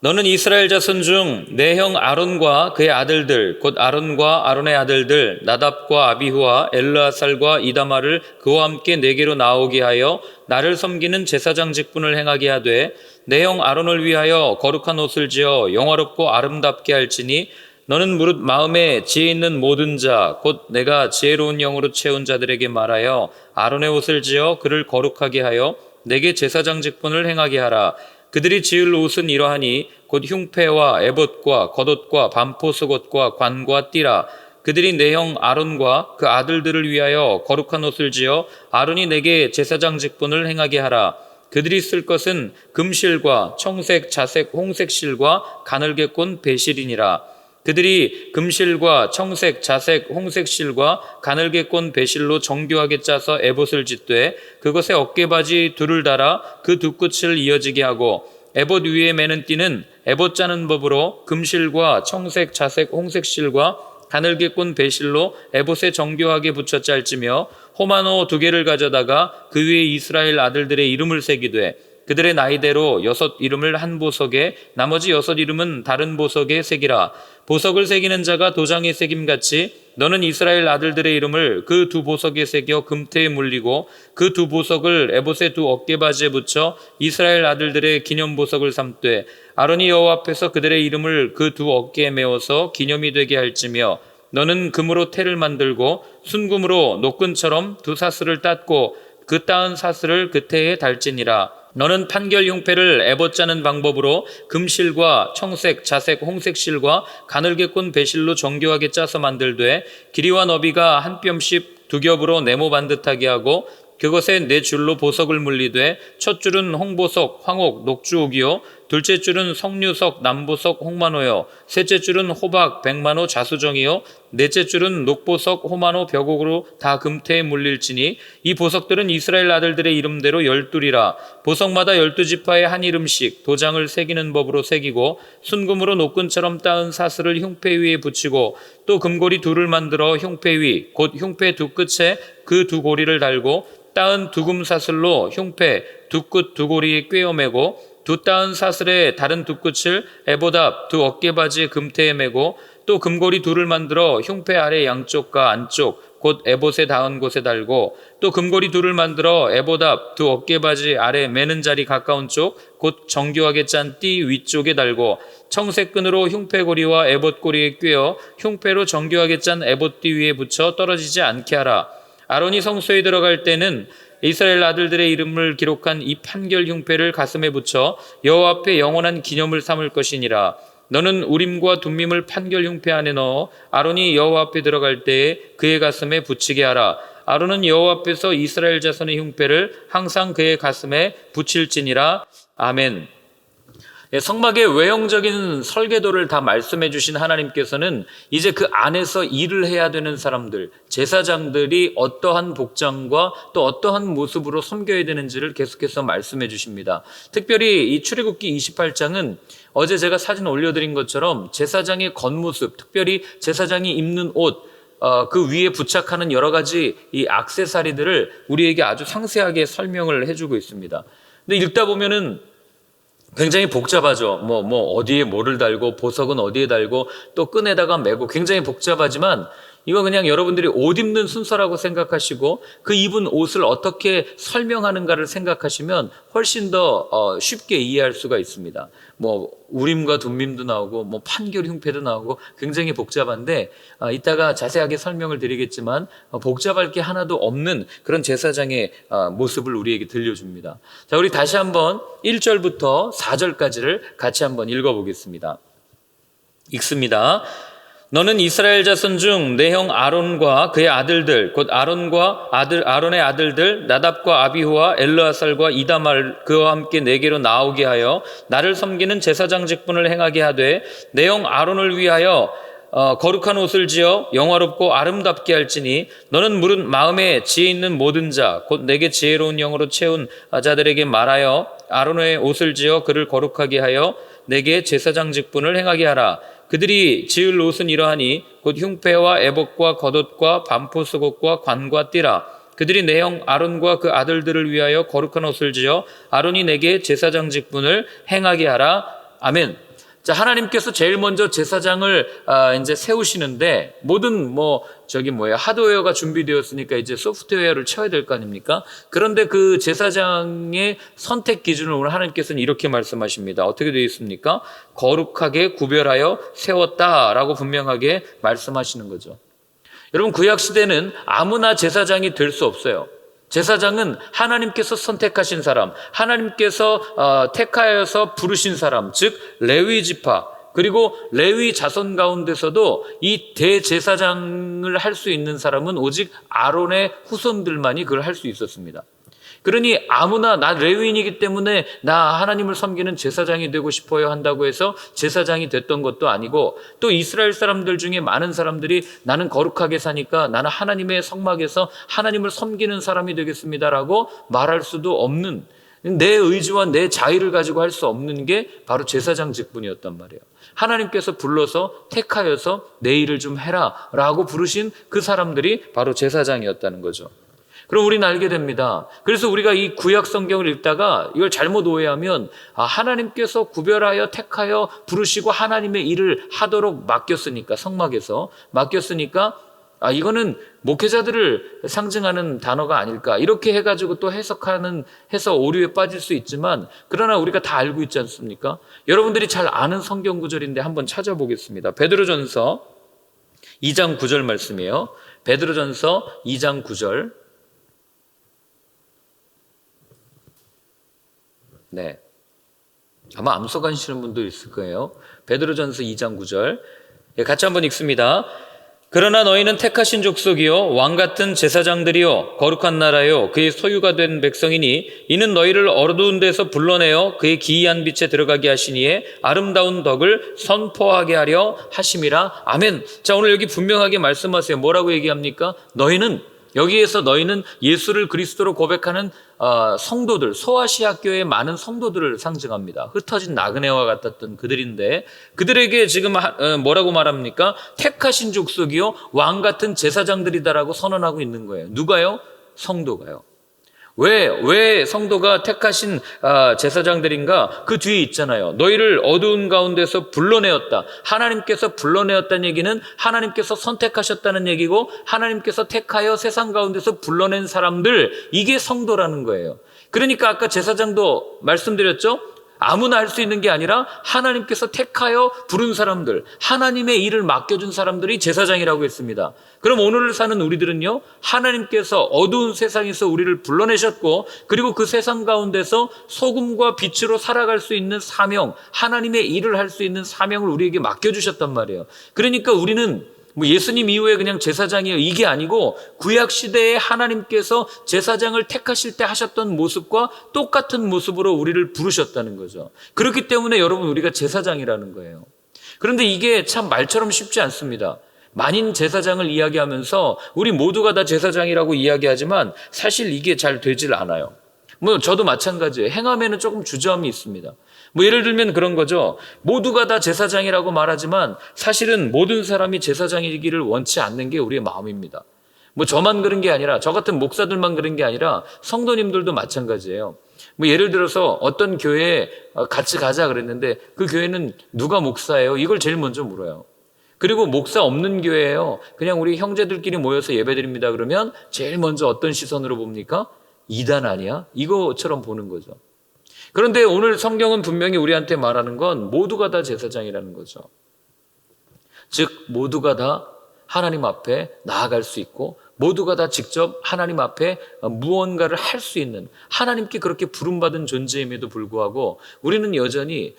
너는 이스라엘 자손 중 내 형 아론과 그의 아들들 곧 아론과 아론의 아들들 나답과 아비후와 엘르아살과 이다마를 그와 함께 내게로 나오게 하여 나를 섬기는 제사장 직분을 행하게 하되 내 형 아론을 위하여 거룩한 옷을 지어 영화롭고 아름답게 할지니 너는 무릇 마음에 지혜 있는 모든 자 곧 내가 지혜로운 영으로 채운 자들에게 말하여 아론의 옷을 지어 그를 거룩하게 하여 내게 제사장 직분을 행하게 하라. 그들이 지을 옷은 이러하니 곧 흉패와 에봇과 겉옷과 반포 속옷과 관과 띠라. 그들이 내 형 아론과 그 아들들을 위하여 거룩한 옷을 지어 아론이 내게 제사장 직분을 행하게 하라. 그들이 쓸 것은 금실과 청색, 자색, 홍색 실과 가늘게 꼰 배실이니라. 그들이 금실과 청색, 자색, 홍색 실과 가늘게 꼰 배실로 정교하게 짜서 에봇을 짓되 그것에 어깨바지 둘을 달아 그 두 끝을 이어지게 하고 에봇 위에 매는 띠는 에봇 짜는 법으로 금실과 청색, 자색, 홍색 실과 가늘게 꼰 배실로 에봇에 정교하게 붙여 짤지며 호마노 2개를 가져다가 그 위에 이스라엘 아들들의 이름을 새기되 그들의 나이대로 6 이름을 한 보석에 나머지 6 이름은 다른 보석에 새기라. 보석을 새기는 자가 도장에 새김같이 너는 이스라엘 아들들의 이름을 그 2 보석에 새겨 금태에 물리고 그 2 보석을 에봇의 2 어깨바지에 붙여 이스라엘 아들들의 기념 보석을 삼되 아론이 여호와 앞에서 그들의 이름을 그 2 어깨에 메어서 기념이 되게 할지며 너는 금으로 태를 만들고 순금으로 노끈처럼 2 사슬을 땄고 그 따은 사슬을 그 태에 달지니라. 너는 판결 흉패를 에봇 짜는 방법으로 금실과 청색, 자색, 홍색 실과 가늘게 꼰 배실로 정교하게 짜서 만들되 길이와 너비가 한 뼘씩 2겹으로 네모 반듯하게 하고 그것에 4줄로 보석을 물리되 첫 줄은 홍보석, 황옥, 녹주옥이요 둘째 줄은 석류석, 남보석, 홍만호요 셋째 줄은 호박, 백만호, 자수정이요 넷째 줄은 녹보석, 호만호, 벽옥으로 다 금태에 물릴지니 이 보석들은 이스라엘 아들들의 이름대로 12이라. 보석마다 12지파에 한 이름씩 도장을 새기는 법으로 새기고 순금으로 노끈처럼 따은 사슬을 흉패 위에 붙이고 또 금고리 2를 만들어 흉패 위 곧 흉패 2 끝에 그 2 고리를 달고 따은 2금 사슬로 흉패 2 끝 2 고리에 꿰어매고 2 따은 사슬의 다른 2 끝을 에봇 앞 2 어깨바지의 금태에 매고 또 금고리 2를 만들어 흉패 아래 양쪽과 안쪽 곧 에봇에 닿은 곳에 달고 또 금고리 2를 만들어 에봇 앞 2 어깨바지 아래 매는 자리 가까운 쪽 곧 정교하게 짠 띠 위쪽에 달고 청색 끈으로 흉패고리와 에봇 고리에 꿰어 흉패로 정교하게 짠 에봇 띠 위에 붙여 떨어지지 않게 하라. 아론이 성소에 들어갈 때는 이스라엘 아들들의 이름을 기록한 이 판결 흉패를 가슴에 붙여 여호와 앞에 영원한 기념을 삼을 것이니라. 너는 우림과 둠밈을 판결 흉패 안에 넣어 아론이 여호와 앞에 들어갈 때에 그의 가슴에 붙이게 하라. 아론은 여호와 앞에서 이스라엘 자손의 흉패를 항상 그의 가슴에 붙일지니라. 아멘. 성막의 외형적인 설계도를 다 말씀해 주신 하나님께서는 이제 그 안에서 일을 해야 되는 사람들, 제사장들이 어떠한 복장과 또 어떠한 모습으로 섬겨야 되는지를 계속해서 말씀해 주십니다. 특별히 이 출애굽기 28장은 어제 제가 사진 올려드린 것처럼 제사장의 겉모습, 특별히 제사장이 입는 옷, 그 위에 부착하는 여러 가지 이 액세서리들을 우리에게 아주 상세하게 설명을 해주고 있습니다. 근데 읽다 보면은 굉장히 복잡하죠. 어디에 뭐를 달고 보석은 어디에 달고 또 끈에다가 매고 굉장히 복잡하지만 이거 그냥 여러분들이 옷 입는 순서라고 생각하시고 그 입은 옷을 어떻게 설명하는가를 생각하시면 훨씬 더 쉽게 이해할 수가 있습니다. 우림과 둠밈도 나오고 판결 흉패도 나오고 굉장히 복잡한데 이따가 자세하게 설명을 드리겠지만 복잡할 게 하나도 없는 그런 제사장의 모습을 우리에게 들려줍니다. 자, 우리 다시 한번 1절부터 4절까지를 같이 한번 읽어보겠습니다. 읽습니다. 너는 이스라엘 자손 중 내 형 아론과 그의 아들들 곧 아론과 아론의 아들들 나답과 아비후와 엘르아살과 이다말 그와 함께 내게로 나오게 하여 나를 섬기는 제사장 직분을 행하게 하되 내 형 아론을 위하여 거룩한 옷을 지어 영화롭고 아름답게 할지니 너는 무릇 마음에 지혜 있는 모든 자 곧 내게 지혜로운 영으로 채운 자들에게 말하여 아론의 옷을 지어 그를 거룩하게 하여 내게 제사장 직분을 행하게 하라. 그들이 지을 옷은 이러하니 곧 흉패와 에봇과 겉옷과 반포 속옷과 관과 띠라. 그들이 내 형 아론과 그 아들들을 위하여 거룩한 옷을 지어 아론이 내게 제사장 직분을 행하게 하라. 아멘. 자, 하나님께서 제일 먼저 제사장을 이제 세우시는데 모든 하드웨어가 준비되었으니까 이제 소프트웨어를 쳐야 될 거 아닙니까? 그런데 그 제사장의 선택 기준을 오늘 하나님께서는 이렇게 말씀하십니다. 어떻게 되어 있습니까? 거룩하게 구별하여 세웠다라고 분명하게 말씀하시는 거죠. 여러분, 구약 시대는 아무나 제사장이 될 수 없어요. 제사장은 하나님께서 선택하신 사람, 하나님께서 택하여서 부르신 사람, 즉 레위 지파, 그리고 레위 자손 가운데서도 이 대제사장을 할 수 있는 사람은 오직 아론의 후손들만이 그걸 할 수 있었습니다. 그러니 아무나 나 레위인이기 때문에 나 하나님을 섬기는 제사장이 되고 싶어요 한다고 해서 제사장이 됐던 것도 아니고, 또 이스라엘 사람들 중에 많은 사람들이 나는 거룩하게 사니까 나는 하나님의 성막에서 하나님을 섬기는 사람이 되겠습니다라고 말할 수도 없는, 내 의지와 내 자의를 가지고 할 수 없는 게 바로 제사장 직분이었단 말이에요. 하나님께서 불러서 택하여서 내 일을 좀 해라 라고 부르신 그 사람들이 바로 제사장이었다는 거죠. 그럼 우리는 알게 됩니다. 그래서 우리가 이 구약 성경을 읽다가 이걸 잘못 오해하면 하나님께서 구별하여 택하여 부르시고 하나님의 일을 하도록 맡겼으니까, 성막에서 맡겼으니까 이거는 목회자들을 상징하는 단어가 아닐까, 이렇게 해가지고 또 해서 오류에 빠질 수 있지만, 그러나 우리가 다 알고 있지 않습니까? 여러분들이 잘 아는 성경 구절인데 한번 찾아보겠습니다. 베드로전서 2장 9절 말씀이에요. 베드로전서 2장 9절. 네, 아마 암송하시는 분도 있을 거예요. 베드로전서 2장 9절 같이 한번 읽습니다. 그러나 너희는 택하신 족속이요 왕같은 제사장들이요 거룩한 나라요 그의 소유가 된 백성이니 이는 너희를 어두운 데서 불러내어 그의 기이한 빛에 들어가게 하시니에 아름다운 덕을 선포하게 하려 하심이라. 아멘. 자, 오늘 여기 분명하게 말씀하세요. 뭐라고 얘기합니까? 여기에서 너희는 예수를 그리스도로 고백하는 성도들, 소아시아 교회의 많은 성도들을 상징합니다. 흩어진 나그네와 같았던 그들인데, 그들에게 지금 뭐라고 말합니까? 택하신 족속이요 왕같은 제사장들이다라고 선언하고 있는 거예요. 누가요? 성도가요. 왜 성도가 택하신 제사장들인가? 그 뒤에 있잖아요. 너희를 어두운 가운데서 불러내었다. 하나님께서 불러내었다는 얘기는 하나님께서 선택하셨다는 얘기고, 하나님께서 택하여 세상 가운데서 불러낸 사람들, 이게 성도라는 거예요. 그러니까 아까 제사장도 말씀드렸죠? 아무나 할 수 있는 게 아니라 하나님께서 택하여 부른 사람들, 하나님의 일을 맡겨준 사람들이 제사장이라고 했습니다. 그럼 오늘을 사는 우리들은요, 하나님께서 어두운 세상에서 우리를 불러내셨고, 그리고 그 세상 가운데서 소금과 빛으로 살아갈 수 있는 사명, 하나님의 일을 할 수 있는 사명을 우리에게 맡겨주셨단 말이에요. 그러니까 우리는 예수님 이후에 그냥 제사장이에요, 이게 아니고 구약 시대에 하나님께서 제사장을 택하실 때 하셨던 모습과 똑같은 모습으로 우리를 부르셨다는 거죠. 그렇기 때문에 여러분, 우리가 제사장이라는 거예요. 그런데 이게 참 말처럼 쉽지 않습니다. 만인 제사장을 이야기하면서 우리 모두가 다 제사장이라고 이야기하지만 사실 이게 잘 되질 않아요. 저도 마찬가지예요. 행함에는 조금 주저함이 있습니다. 예를 들면 그런 거죠. 모두가 다 제사장이라고 말하지만 사실은 모든 사람이 제사장이기를 원치 않는 게 우리의 마음입니다. 저만 그런 게 아니라, 저 같은 목사들만 그런 게 아니라 성도님들도 마찬가지예요. 예를 들어서 어떤 교회에 같이 가자 그랬는데 그 교회는 누가 목사예요? 이걸 제일 먼저 물어요. 그리고 목사 없는 교회예요. 그냥 우리 형제들끼리 모여서 예배드립니다. 그러면 제일 먼저 어떤 시선으로 봅니까? 이단 아니야? 이거처럼 보는 거죠. 그런데 오늘 성경은 분명히 우리한테 말하는 건 모두가 다 제사장이라는 거죠. 즉 모두가 다 하나님 앞에 나아갈 수 있고, 모두가 다 직접 하나님 앞에 무언가를 할 수 있는, 하나님께 그렇게 부름받은 존재임에도 불구하고 우리는 여전히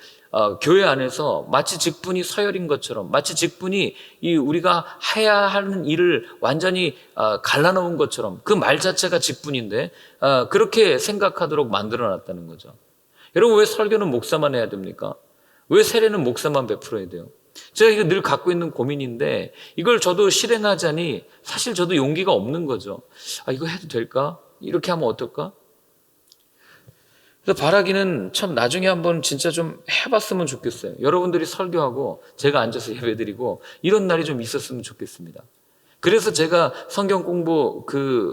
교회 안에서 마치 직분이 서열인 것처럼, 마치 직분이 우리가 해야 하는 일을 완전히 갈라놓은 것처럼, 그 말 자체가 직분인데 그렇게 생각하도록 만들어놨다는 거죠. 여러분, 왜 설교는 목사만 해야 됩니까? 왜 세례는 목사만 베풀어야 돼요? 제가 이거 늘 갖고 있는 고민인데, 이걸 저도 실행하자니 사실 저도 용기가 없는 거죠. 이거 해도 될까? 이렇게 하면 어떨까? 그래서 바라기는 참 나중에 한번 진짜 좀 해봤으면 좋겠어요. 여러분들이 설교하고 제가 앉아서 예배드리고 이런 날이 좀 있었으면 좋겠습니다. 그래서 제가 성경 공부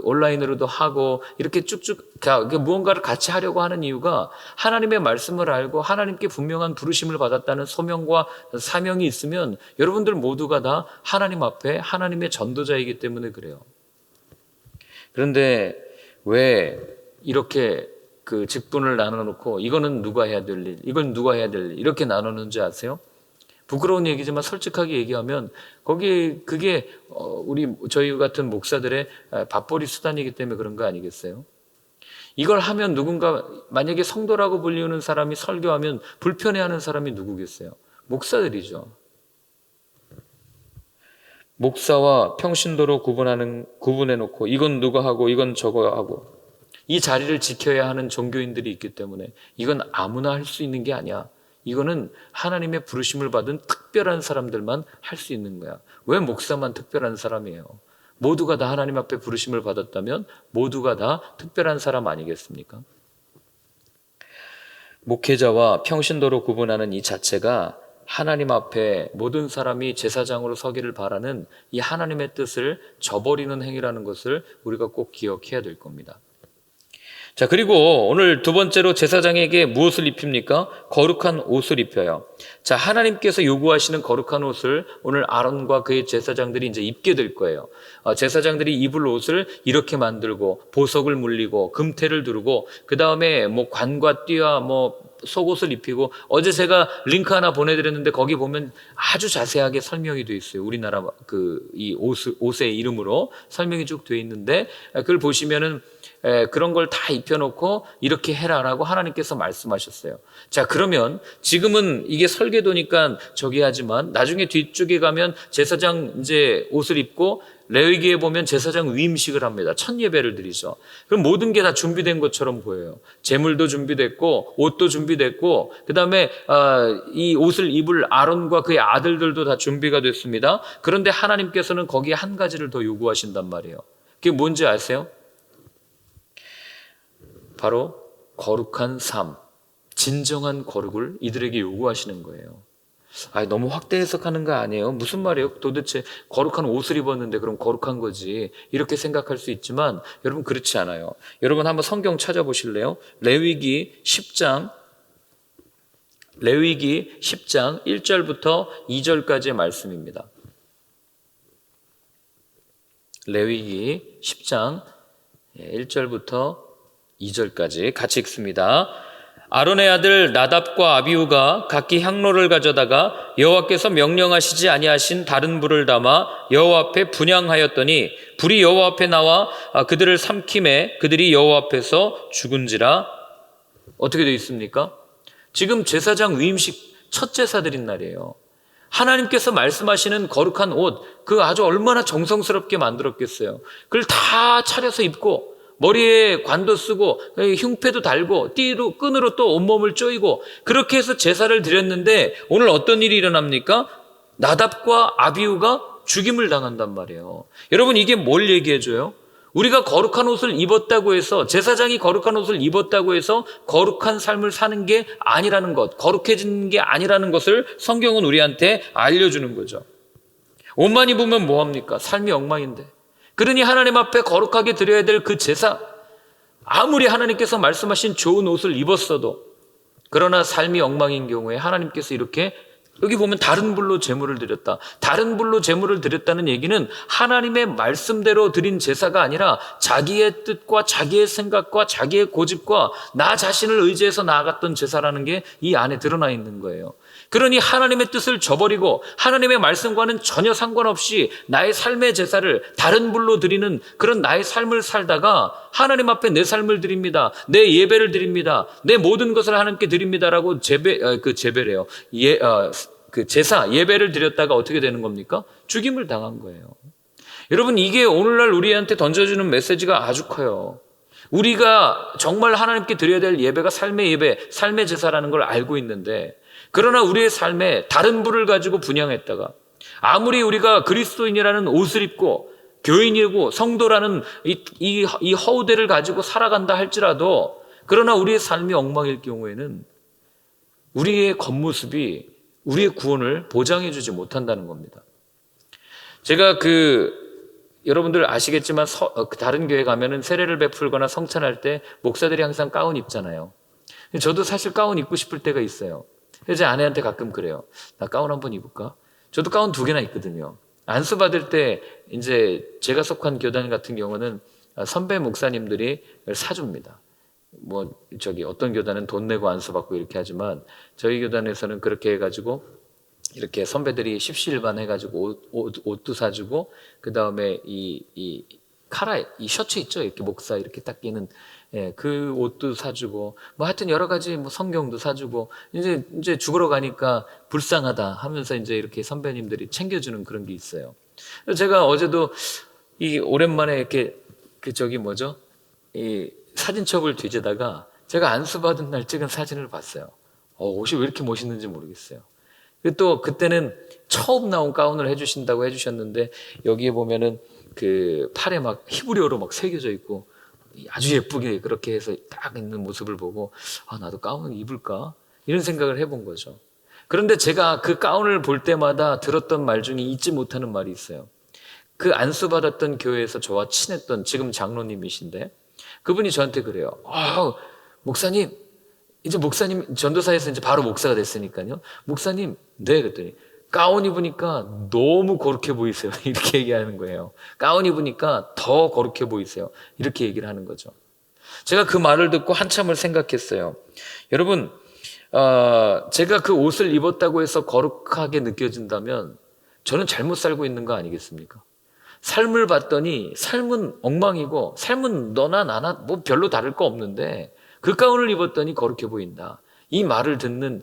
온라인으로도 하고 이렇게 쭉쭉 무언가를 같이 하려고 하는 이유가 하나님의 말씀을 알고 하나님께 분명한 부르심을 받았다는 소명과 사명이 있으면 여러분들 모두가 다 하나님 앞에 하나님의 전도자이기 때문에 그래요. 그런데 왜 이렇게 직분을 나눠놓고 이거는 누가 해야 될 일, 이건 누가 해야 될 일 이렇게 나누는지 아세요? 부끄러운 얘기지만 솔직하게 얘기하면 그게 저희 같은 목사들의 밥벌이 수단이기 때문에 그런 거 아니겠어요? 이걸 하면 누군가 만약에 성도라고 불리우는 사람이 설교하면 불편해하는 사람이 누구겠어요? 목사들이죠. 목사와 평신도로 구분해놓고 이건 누가 하고 이건 저거 하고 이 자리를 지켜야 하는 종교인들이 있기 때문에 이건 아무나 할 수 있는 게 아니야. 이거는 하나님의 부르심을 받은 특별한 사람들만 할 수 있는 거야. 왜 목사만 특별한 사람이에요? 모두가 다 하나님 앞에 부르심을 받았다면 모두가 다 특별한 사람 아니겠습니까? 목회자와 평신도로 구분하는 이 자체가 하나님 앞에 모든 사람이 제사장으로 서기를 바라는 이 하나님의 뜻을 저버리는 행위라는 것을 우리가 꼭 기억해야 될 겁니다. 자, 그리고 오늘 두 번째로 제사장에게 무엇을 입힙니까? 거룩한 옷을 입혀요. 자, 하나님께서 요구하시는 거룩한 옷을 오늘 아론과 그의 제사장들이 이제 입게 될 거예요. 제사장들이 입을 옷을 이렇게 만들고 보석을 물리고 금태를 두르고 그 다음에 관과 띠와 속옷을 입히고 어제 제가 링크 하나 보내드렸는데 거기 보면 아주 자세하게 설명이 되어 있어요. 우리나라 이 옷의 이름으로 설명이 쭉 되어 있는데 그걸 보시면은 그런 걸 다 입혀놓고 이렇게 해라라고 하나님께서 말씀하셨어요. 자, 그러면 지금은 이게 설계도니까 저기 하지만 나중에 뒤쪽에 가면 제사장 이제 옷을 입고 레위기에 보면 제사장 위임식을 합니다. 첫 예배를 드리죠. 그럼 모든 게 다 준비된 것처럼 보여요. 제물도 준비됐고 옷도 준비됐고 그 다음에 이 옷을 입을 아론과 그의 아들들도 다 준비가 됐습니다. 그런데 하나님께서는 거기에 한 가지를 더 요구하신단 말이에요. 그게 뭔지 아세요? 바로 거룩한 삶, 진정한 거룩을 이들에게 요구하시는 거예요. 너무 확대 해석하는 거 아니에요? 무슨 말이에요? 도대체 거룩한 옷을 입었는데 그럼 거룩한 거지 이렇게 생각할 수 있지만 여러분 그렇지 않아요. 여러분 한번 성경 찾아보실래요? 레위기 10장 1절부터 2절까지의 말씀입니다. 레위기 10장 1절부터 2절까지 같이 읽습니다. 아론의 아들 나답과 아비후가 각기 향로를 가져다가 여호와께서 명령하시지 아니하신 다른 불을 담아 여호와 앞에 분향하였더니 불이 여호와 앞에 나와 그들을 삼킴에 그들이 여호와 앞에서 죽은지라. 어떻게 되어 있습니까? 지금 제사장 위임식 첫 제사 드린 날이에요. 하나님께서 말씀하시는 거룩한 옷, 아주 얼마나 정성스럽게 만들었겠어요. 그걸 다 차려서 입고 머리에 관도 쓰고 흉패도 달고 끈으로 또 온몸을 조이고 그렇게 해서 제사를 드렸는데 오늘 어떤 일이 일어납니까? 나답과 아비후가 죽임을 당한단 말이에요. 여러분 이게 뭘 얘기해줘요? 우리가 거룩한 옷을 입었다고 해서 제사장이 거룩한 옷을 입었다고 해서 거룩한 삶을 사는 게 아니라는 것, 거룩해지는 게 아니라는 것을 성경은 우리한테 알려주는 거죠. 옷만 입으면 뭐합니까? 삶이 엉망인데. 그러니 하나님 앞에 거룩하게 드려야 될 그 제사, 아무리 하나님께서 말씀하신 좋은 옷을 입었어도 그러나 삶이 엉망인 경우에 하나님께서 이렇게 여기 보면 다른 불로 제물을 드렸다. 다른 불로 제물을 드렸다는 얘기는 하나님의 말씀대로 드린 제사가 아니라 자기의 뜻과 자기의 생각과 자기의 고집과 나 자신을 의지해서 나아갔던 제사라는 게 이 안에 드러나 있는 거예요. 그러니 하나님의 뜻을 저버리고 하나님의 말씀과는 전혀 상관없이 나의 삶의 제사를 다른 불로 드리는 그런 나의 삶을 살다가 하나님 앞에 내 삶을 드립니다. 내 예배를 드립니다. 내 모든 것을 하나님께 드립니다라고 제배래요. 제사, 예배를 드렸다가 어떻게 되는 겁니까? 죽임을 당한 거예요. 여러분 이게 오늘날 우리한테 던져주는 메시지가 아주 커요. 우리가 정말 하나님께 드려야 될 예배가 삶의 예배, 삶의 제사라는 걸 알고 있는데 그러나 우리의 삶에 다른 불을 가지고 분향했다가 아무리 우리가 그리스도인이라는 옷을 입고 교인이고 성도라는 이 허우대를 가지고 살아간다 할지라도 그러나 우리의 삶이 엉망일 경우에는 우리의 겉모습이 우리의 구원을 보장해 주지 못한다는 겁니다. 제가 여러분들 아시겠지만 다른 교회 가면은 세례를 베풀거나 성찬할 때 목사들이 항상 가운 입잖아요. 저도 사실 가운 입고 싶을 때가 있어요. 그래서 제 아내한테 가끔 그래요. 나 가운 한번 입을까? 저도 가운 2개나 있거든요. 안수 받을 때 이제 제가 속한 교단 같은 경우는 선배 목사님들이 사줍니다. 뭐 어떤 교단은 돈 내고 안수 받고 이렇게 하지만 저희 교단에서는 그렇게 해가지고 이렇게 선배들이 십시일반 해가지고 옷도 사주고, 그 다음에 이 셔츠 있죠? 이렇게 목사 이렇게 딱 끼는, 예, 그 옷도 사주고, 뭐 하여튼 여러 가지 뭐 성경도 사주고, 이제 죽으러 가니까 불쌍하다 하면서 이제 이렇게 선배님들이 챙겨주는 그런 게 있어요. 제가 어제도 오랜만에 이렇게 이 사진첩을 뒤지다가 제가 안수받은 날 찍은 사진을 봤어요. 옷이 왜 이렇게 멋있는지 모르겠어요. 또 그때는 처음 나온 가운을 해주신다고 해주셨는데, 여기에 보면은 그 팔에 막 히브리어로 막 새겨져 있고 아주 예쁘게 그렇게 해서 딱 있는 모습을 보고, 나도 가운을 입을까? 이런 생각을 해본 거죠. 그런데 제가 그 가운을 볼 때마다 들었던 말 중에 잊지 못하는 말이 있어요. 그 안수받았던 교회에서 저와 친했던 지금 장로님이신데, 그분이 저한테 그래요. 목사님, 이제 목사님 전도사에서 이제 바로 목사가 됐으니까요. 목사님, 네, 그랬더니 가운 입으니까 너무 거룩해 보이세요. 이렇게 얘기하는 거예요. 가운 입으니까 더 거룩해 보이세요. 이렇게 얘기를 하는 거죠. 제가 그 말을 듣고 한참을 생각했어요. 여러분, 제가 그 옷을 입었다고 해서 거룩하게 느껴진다면 저는 잘못 살고 있는 거 아니겠습니까? 삶을 봤더니 삶은 엉망이고, 삶은 너나 나나 뭐 별로 다를 거 없는데 그 가운을 입었더니 거룩해 보인다. 이 말을 듣는,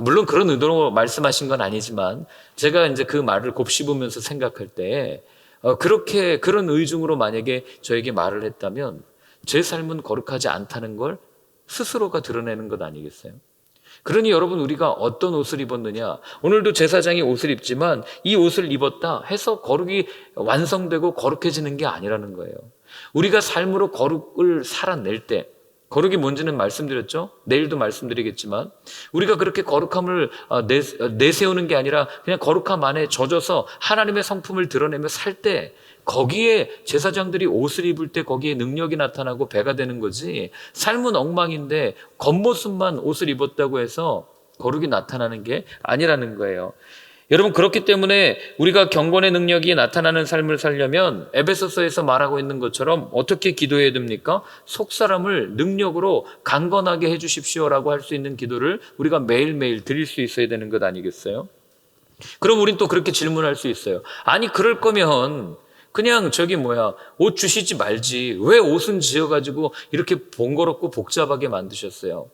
물론 그런 의도로 말씀하신 건 아니지만 제가 이제 그 말을 곱씹으면서 생각할 때, 그런 의중으로 만약에 저에게 말을 했다면 제 삶은 거룩하지 않다는 걸 스스로가 드러내는 것 아니겠어요? 그러니 여러분, 우리가 어떤 옷을 입었느냐, 오늘도 제사장이 옷을 입지만 이 옷을 입었다 해서 거룩이 완성되고 거룩해지는 게 아니라는 거예요. 우리가 삶으로 거룩을 살아낼 때, 거룩이 뭔지는 말씀드렸죠? 내일도 말씀드리겠지만, 우리가 그렇게 거룩함을 내세우는 게 아니라 그냥 거룩함 안에 젖어서 하나님의 성품을 드러내며 살 때, 거기에 제사장들이 옷을 입을 때 거기에 능력이 나타나고 배가 되는 거지, 삶은 엉망인데 겉모습만 옷을 입었다고 해서 거룩이 나타나는 게 아니라는 거예요. 여러분, 그렇기 때문에 우리가 경건의 능력이 나타나는 삶을 살려면 에베소서에서 말하고 있는 것처럼 어떻게 기도해야 됩니까? 속사람을 능력으로 강건하게 해주십시오라고 할 수 있는 기도를 우리가 매일매일 드릴 수 있어야 되는 것 아니겠어요? 그럼 우린 또 그렇게 질문할 수 있어요. 아니, 그럴 거면 그냥 옷 주시지 말지 왜 옷은 지어가지고 이렇게 번거롭고 복잡하게 만드셨어요?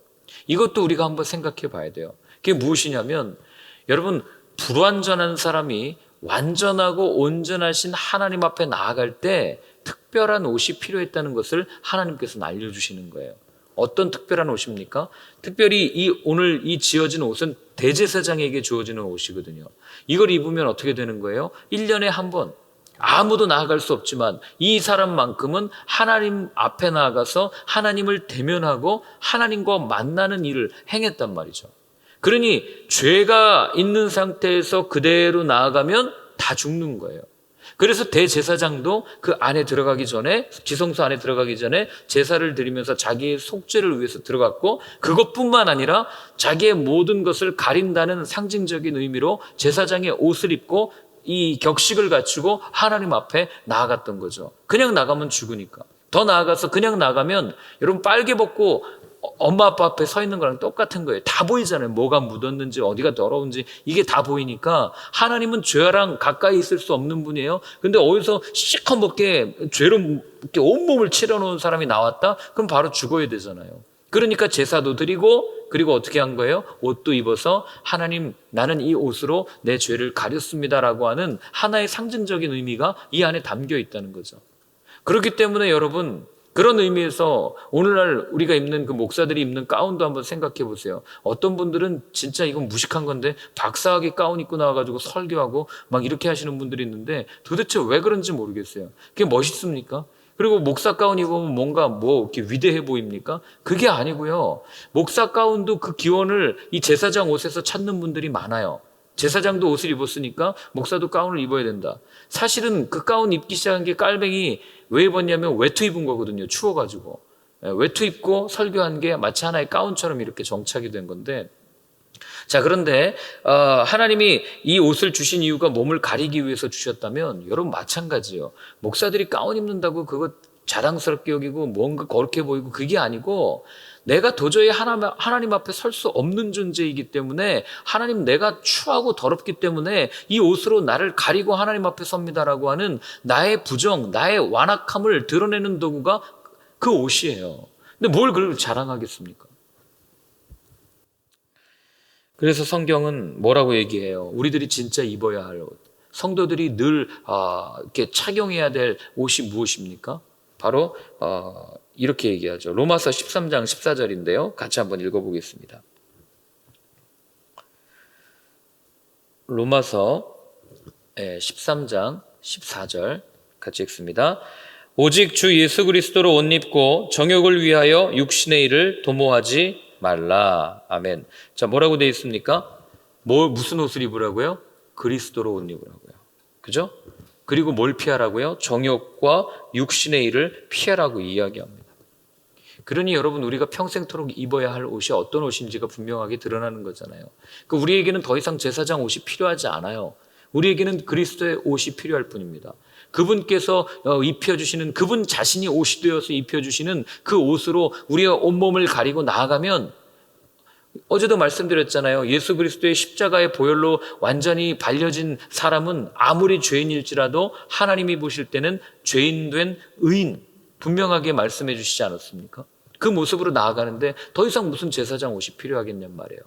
이것도 우리가 한번 생각해 봐야 돼요. 그게 무엇이냐면, 여러분, 불완전한 사람이 완전하고 온전하신 하나님 앞에 나아갈 때 특별한 옷이 필요했다는 것을 하나님께서는 알려주시는 거예요. 어떤 특별한 옷입니까? 특별히 오늘 이 지어진 옷은 대제사장에게 주어지는 옷이거든요. 이걸 입으면 어떻게 되는 거예요? 1년에 한 번, 아무도 나아갈 수 없지만 이 사람만큼은 하나님 앞에 나아가서 하나님을 대면하고 하나님과 만나는 일을 행했단 말이죠. 그러니 죄가 있는 상태에서 그대로 나아가면 다 죽는 거예요. 그래서 대제사장도 그 안에 들어가기 전에, 지성소 안에 들어가기 전에 제사를 드리면서 자기의 속죄를 위해서 들어갔고, 그것뿐만 아니라 자기의 모든 것을 가린다는 상징적인 의미로 제사장의 옷을 입고 이 격식을 갖추고 하나님 앞에 나아갔던 거죠. 그냥 나가면 죽으니까. 더 나아가서 그냥 나가면, 여러분, 빨개 벗고 엄마 아빠 앞에 서 있는 거랑 똑같은 거예요. 다 보이잖아요. 뭐가 묻었는지 어디가 더러운지 이게 다 보이니까. 하나님은 죄랑 가까이 있을 수 없는 분이에요. 근데 어디서 시커멓게 죄로 이렇게 온몸을 치러놓은 사람이 나왔다? 그럼 바로 죽어야 되잖아요. 그러니까 제사도 드리고, 그리고 어떻게 한 거예요? 옷도 입어서 하나님, 나는 이 옷으로 내 죄를 가렸습니다라고 하는 하나의 상징적인 의미가 이 안에 담겨 있다는 거죠. 그렇기 때문에 여러분, 그런 의미에서 오늘날 우리가 입는 그 목사들이 입는 가운도 한번 생각해 보세요. 어떤 분들은 진짜 이건 무식한 건데 박사학위 가운 입고 나와가지고 설교하고 막 이렇게 하시는 분들이 있는데 도대체 왜 그런지 모르겠어요. 그게 멋있습니까? 그리고 목사 가운 입으면 뭔가 이렇게 위대해 보입니까? 그게 아니고요. 목사 가운도 그 기원을 이 제사장 옷에서 찾는 분들이 많아요. 제사장도 옷을 입었으니까 목사도 가운을 입어야 된다. 사실은 그 가운 입기 시작한 게 깔뱅이 왜 입었냐면 외투 입은 거거든요. 추워가지고. 외투 입고 설교한 게 마치 하나의 가운처럼 이렇게 정착이 된 건데, 자, 그런데 하나님이 이 옷을 주신 이유가 몸을 가리기 위해서 주셨다면 여러분 마찬가지예요. 목사들이 가운 입는다고 그거 자랑스럽게 여기고 뭔가 거룩해 보이고 그게 아니고, 내가 도저히 하나님 앞에 설 수 없는 존재이기 때문에, 하나님 내가 추하고 더럽기 때문에 이 옷으로 나를 가리고 하나님 앞에 섭니다라고 하는 나의 부정, 나의 완악함을 드러내는 도구가 그 옷이에요. 근데 뭘 그걸 자랑하겠습니까? 그래서 성경은 뭐라고 얘기해요? 우리들이 진짜 입어야 할 옷, 성도들이 늘 이렇게 착용해야 될 옷이 무엇입니까? 바로 이렇게 얘기하죠. 로마서 13장 14절인데요. 같이 한번 읽어보겠습니다. 로마서 13장 14절 같이 읽습니다. 오직 주 예수 그리스도로 옷 입고 정욕을 위하여 육신의 일을 도모하지 말라. 아멘. 자, 뭐라고 되어 있습니까? 무슨 옷을 입으라고요? 그리스도로 옷 입으라고요. 그죠? 그리고 뭘 피하라고요? 정욕과 육신의 일을 피하라고 이야기합니다. 그러니 여러분, 우리가 평생토록 입어야 할 옷이 어떤 옷인지가 분명하게 드러나는 거잖아요. 우리에게는 더 이상 제사장 옷이 필요하지 않아요. 우리에게는 그리스도의 옷이 필요할 뿐입니다. 그분께서 입혀주시는, 그분 자신이 옷이 되어서 입혀주시는 그 옷으로 우리가 온몸을 가리고 나아가면, 어제도 말씀드렸잖아요. 예수 그리스도의 십자가의 보혈로 완전히 발려진 사람은 아무리 죄인일지라도 하나님이 보실 때는 죄인된 의인, 분명하게 말씀해 주시지 않았습니까? 그 모습으로 나아가는데 더 이상 무슨 제사장 옷이 필요하겠냔 말이에요.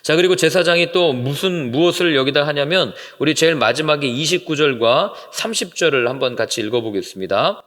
자, 그리고 제사장이 또 무엇을 여기다 하냐면, 우리 제일 마지막에 29절과 30절을 한번 같이 읽어보겠습니다.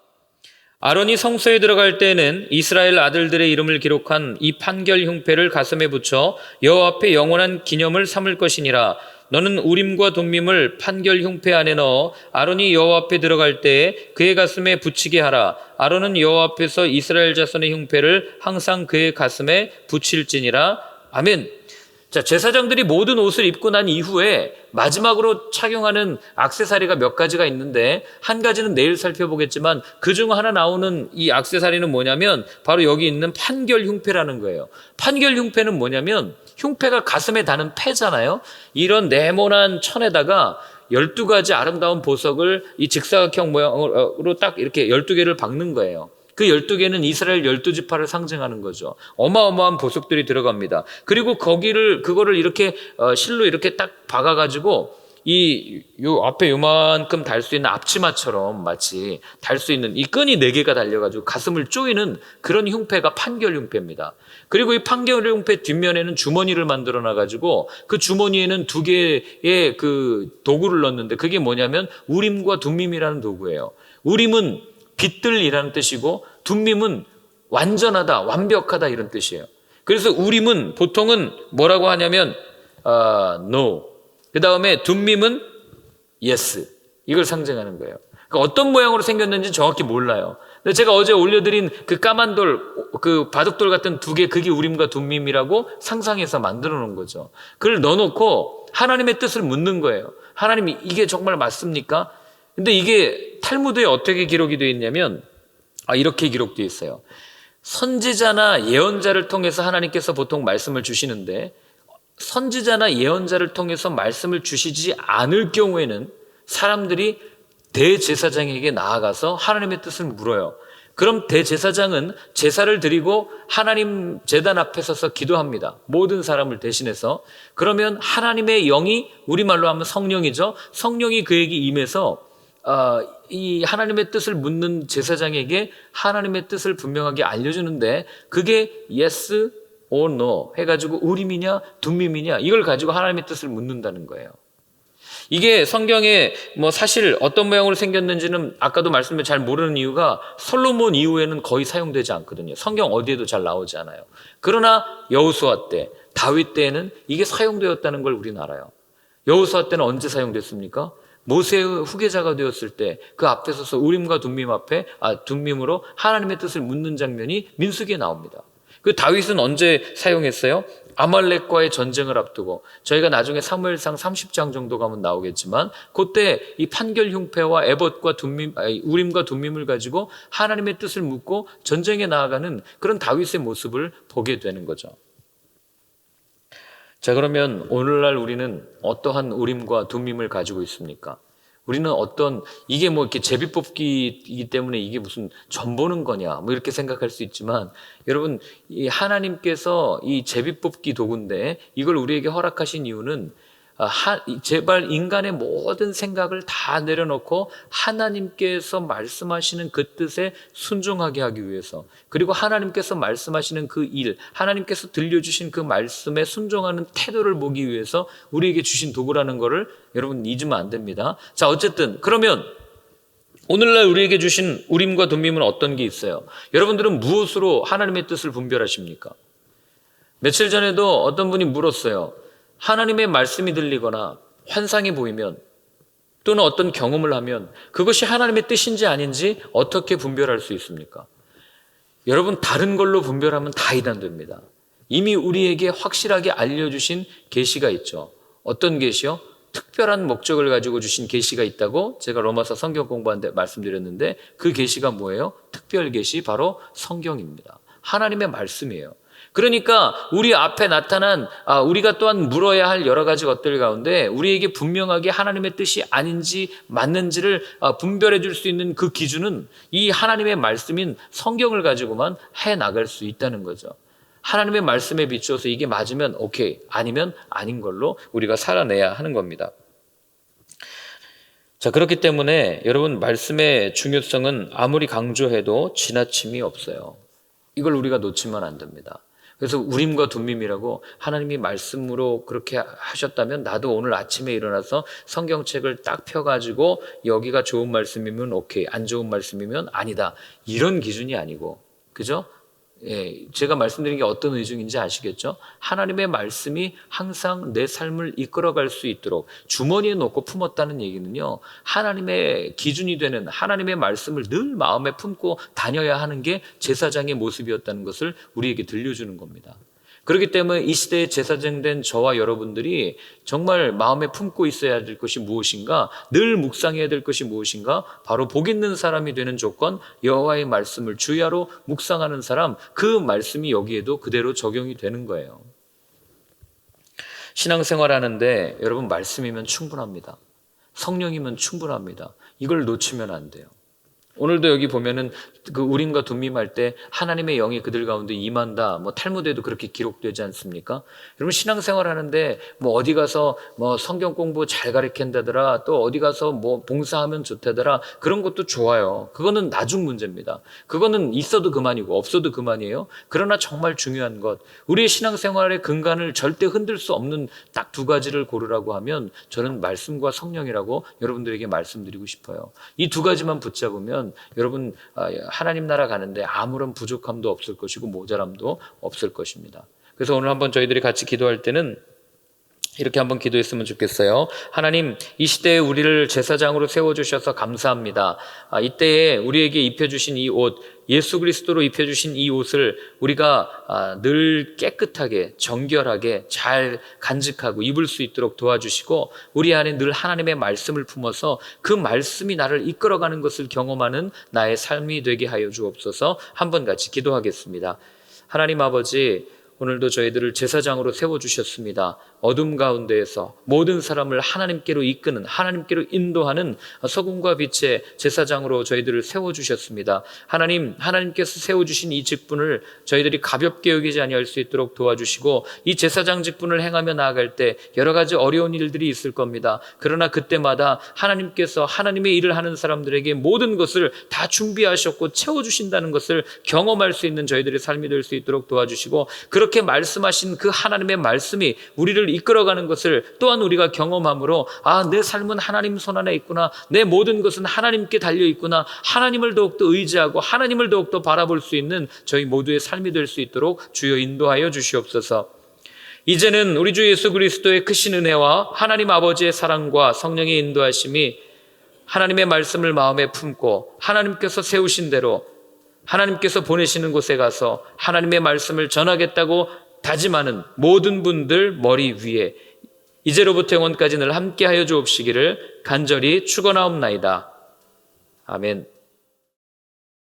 아론이 성소에 들어갈 때에는 이스라엘 아들들의 이름을 기록한 이 판결 흉패를 가슴에 붙여 여호와 앞에 영원한 기념을 삼을 것이니라. 너는 우림과 둠밈을 판결 흉패 안에 넣어 아론이 여호와 앞에 들어갈 때에 그의 가슴에 붙이게 하라. 아론은 여호와 앞에서 이스라엘 자손의 흉패를 항상 그의 가슴에 붙일지니라. 아멘. 자, 제사장들이 모든 옷을 입고 난 이후에 마지막으로 착용하는 액세서리가 몇 가지가 있는데, 한 가지는 내일 살펴보겠지만 그중 하나 나오는 이 액세서리는 뭐냐면 바로 여기 있는 판결 흉패라는 거예요. 판결 흉패는 뭐냐면, 흉패가 가슴에 다는 패잖아요. 이런 네모난 천에다가 12가지 아름다운 보석을 이 직사각형 모양으로 딱 이렇게 12개를 박는 거예요. 그 12개는 이스라엘 12지파를 상징하는 거죠. 어마어마한 보석들이 들어갑니다. 그리고 그거를 이렇게 실로 이렇게 딱 박아가지고 요 앞에 요만큼 달 수 있는 앞치마처럼 마치 달 수 있는 이 끈이 4개가 달려가지고 가슴을 조이는 그런 흉패가 판결 흉패입니다. 그리고 이 판결 흉패 뒷면에는 주머니를 만들어 놔가지고 그 주머니에는 2개의 그 도구를 넣는데, 그게 뭐냐면 우림과 둠밈이라는 도구예요. 우림은 빛들이라는 뜻이고, 둠밈은 완전하다, 완벽하다 이런 뜻이에요. 그래서 우림은 보통은 뭐라고 하냐면 no, 그 다음에 둠밈은 yes, 이걸 상징하는 거예요. 그러니까 어떤 모양으로 생겼는지 정확히 몰라요. 근데 제가 어제 올려드린 그 까만 돌, 그 바둑돌 같은 2개, 그게 우림과 둠밈이라고 상상해서 만들어 놓은 거죠. 그걸 넣어놓고 하나님의 뜻을 묻는 거예요. 하나님이 이게 정말 맞습니까? 근데 이게 탈무드에 어떻게 기록이 되어 있냐면 이렇게 기록되어 있어요. 선지자나 예언자를 통해서 하나님께서 보통 말씀을 주시는데, 선지자나 예언자를 통해서 말씀을 주시지 않을 경우에는 사람들이 대제사장에게 나아가서 하나님의 뜻을 물어요. 그럼 대제사장은 제사를 드리고 하나님 제단 앞에 서서 기도합니다. 모든 사람을 대신해서. 그러면 하나님의 영이, 우리말로 하면 성령이죠. 성령이 그에게 임해서 이 하나님의 뜻을 묻는 제사장에게 하나님의 뜻을 분명하게 알려주는데, 그게 yes or no 해가지고 우림이냐 둠밈이냐 이걸 가지고 하나님의 뜻을 묻는다는 거예요. 이게 성경에 사실 어떤 모양으로 생겼는지는 아까도 말씀드린 잘 모르는 이유가, 솔로몬 이후에는 거의 사용되지 않거든요. 성경 어디에도 잘 나오지 않아요. 그러나 여호수아 때, 다윗 때에는 이게 사용되었다는 걸 우리는 알아요. 여호수아 때는 언제 사용됐습니까? 모세의 후계자가 되었을 때 그 앞에 서서 우림과 둠밈 앞에 둠밈으로 하나님의 뜻을 묻는 장면이 민수기에 나옵니다. 그 다윗은 언제 사용했어요? 아말렉과의 전쟁을 앞두고, 저희가 나중에 사무엘상 30장 정도 가면 나오겠지만, 그때 이 판결 흉패와 에봇과 우림과 둠밈을 가지고 하나님의 뜻을 묻고 전쟁에 나아가는 그런 다윗의 모습을 보게 되는 거죠. 자, 그러면 오늘날 우리는 어떠한 우림과 둠밈을 가지고 있습니까? 우리는 이게 뭐 이렇게 제비뽑기이기 때문에 이게 무슨 점 보는 거냐, 뭐 이렇게 생각할 수 있지만, 여러분, 이 하나님께서 이 제비뽑기 도구인데 이걸 우리에게 허락하신 이유는 제발 인간의 모든 생각을 다 내려놓고 하나님께서 말씀하시는 그 뜻에 순종하게 하기 위해서, 그리고 하나님께서 말씀하시는 그 일, 하나님께서 들려주신 그 말씀에 순종하는 태도를 보기 위해서 우리에게 주신 도구라는 것을 여러분 잊으면 안 됩니다. 자, 어쨌든 그러면 오늘날 우리에게 주신 우림과 둠밈은 어떤 게 있어요? 여러분들은 무엇으로 하나님의 뜻을 분별하십니까? 며칠 전에도 어떤 분이 물었어요. 하나님의 말씀이 들리거나 환상이 보이면, 또는 어떤 경험을 하면 그것이 하나님의 뜻인지 아닌지 어떻게 분별할 수 있습니까? 여러분, 다른 걸로 분별하면 다 이단됩니다. 이미 우리에게 확실하게 알려주신 계시가 있죠. 어떤 계시요? 특별한 목적을 가지고 주신 계시가 있다고 제가 로마서 성경 공부하는데 말씀드렸는데, 그 계시가 뭐예요? 특별 계시, 바로 성경입니다. 하나님의 말씀이에요. 그러니까 우리 앞에 나타난 우리가 또한 물어야 할 여러 가지 것들 가운데 우리에게 분명하게 하나님의 뜻이 아닌지 맞는지를 분별해 줄 수 있는 그 기준은 이 하나님의 말씀인 성경을 가지고만 해나갈 수 있다는 거죠. 하나님의 말씀에 비추어서 이게 맞으면 오케이, 아니면 아닌 걸로 우리가 살아내야 하는 겁니다. 자, 그렇기 때문에 여러분, 말씀의 중요성은 아무리 강조해도 지나침이 없어요. 이걸 우리가 놓치면 안 됩니다. 그래서 우림과 둠밈이라고, 하나님이 말씀으로 그렇게 하셨다면 나도 오늘 아침에 일어나서 성경책을 딱 펴가지고 여기가 좋은 말씀이면 오케이, 안 좋은 말씀이면 아니다, 이런 기준이 아니고, 그죠? 예, 제가 말씀드린 게 어떤 의중인지 아시겠죠? 하나님의 말씀이 항상 내 삶을 이끌어갈 수 있도록 주머니에 넣고 품었다는 얘기는요, 하나님의 기준이 되는 하나님의 말씀을 늘 마음에 품고 다녀야 하는 게 제사장의 모습이었다는 것을 우리에게 들려주는 겁니다. 그렇기 때문에 이 시대에 제사장 된 저와 여러분들이 정말 마음에 품고 있어야 될 것이 무엇인가, 늘 묵상해야 될 것이 무엇인가, 바로 복 있는 사람이 되는 조건, 여호와의 말씀을 주야로 묵상하는 사람, 그 말씀이 여기에도 그대로 적용이 되는 거예요. 신앙생활하는데 여러분, 말씀이면 충분합니다. 성령이면 충분합니다. 이걸 놓치면 안 돼요. 오늘도 여기 보면은 그 우림과 둠밈 할 때 하나님의 영이 그들 가운데 임한다, 뭐 탈무드에도 그렇게 기록되지 않습니까? 여러분, 신앙생활 하는데 뭐 어디 가서 뭐 성경 공부 잘 가르친다더라, 또 어디 가서 뭐 봉사하면 좋다더라, 그런 것도 좋아요. 그거는 나중 문제입니다. 그거는 있어도 그만이고 없어도 그만이에요. 그러나 정말 중요한 것, 우리의 신앙생활의 근간을 절대 흔들 수 없는 딱 두 가지를 고르라고 하면 저는 말씀과 성령이라고 여러분들에게 말씀드리고 싶어요. 이 두 가지만 붙잡으면 여러분, 하나님 나라 가는데 아무런 부족함도 없을 것이고 모자람도 없을 것입니다. 그래서 오늘 한번 저희들이 같이 기도할 때는 이렇게 한번 기도했으면 좋겠어요. 하나님, 이 시대에 우리를 제사장으로 세워주셔서 감사합니다. 이때에 우리에게 입혀주신 이 옷, 예수 그리스도로 입혀주신 이 옷을 우리가 늘 깨끗하게, 정결하게, 잘 간직하고 입을 수 있도록 도와주시고, 우리 안에 늘 하나님의 말씀을 품어서 그 말씀이 나를 이끌어가는 것을 경험하는 나의 삶이 되게 하여 주옵소서. 한번 같이 기도하겠습니다. 하나님 아버지, 오늘도 저희들을 제사장으로 세워주셨습니다. 어둠 가운데에서 모든 사람을 하나님께로 이끄는, 하나님께로 인도하는 서금과 빛의 제사장으로 저희들을 세워주셨습니다. 하나님, 하나님께서 세워주신 이 직분을 저희들이 가볍게 여기지 아니할 수 있도록 도와주시고, 이 제사장 직분을 행하며 나아갈 때 여러 가지 어려운 일들이 있을 겁니다. 그러나 그때마다 하나님께서 하나님의 일을 하는 사람들에게 모든 것을 다 준비하셨고 채워주신다는 것을 경험할 수 있는 저희들의 삶이 될 수 있도록 도와주시고, 그렇게 말씀하신 그 하나님의 말씀이 우리를 이끌어가는 것을 또한 우리가 경험함으로, 내 삶은 하나님 손 안에 있구나, 내 모든 것은 하나님께 달려 있구나, 하나님을 더욱더 의지하고 하나님을 더욱더 바라볼 수 있는 저희 모두의 삶이 될 수 있도록 주여 인도하여 주시옵소서. 이제는 우리 주 예수 그리스도의 크신 은혜와 하나님 아버지의 사랑과 성령의 인도하심이 하나님의 말씀을 마음에 품고 하나님께서 세우신 대로 하나님께서 보내시는 곳에 가서 하나님의 말씀을 전하겠다고 다짐하는 모든 분들 머리 위에 이제로부터 영원까지 늘 함께하여 주옵시기를 간절히 축원하옵나이다. 아멘.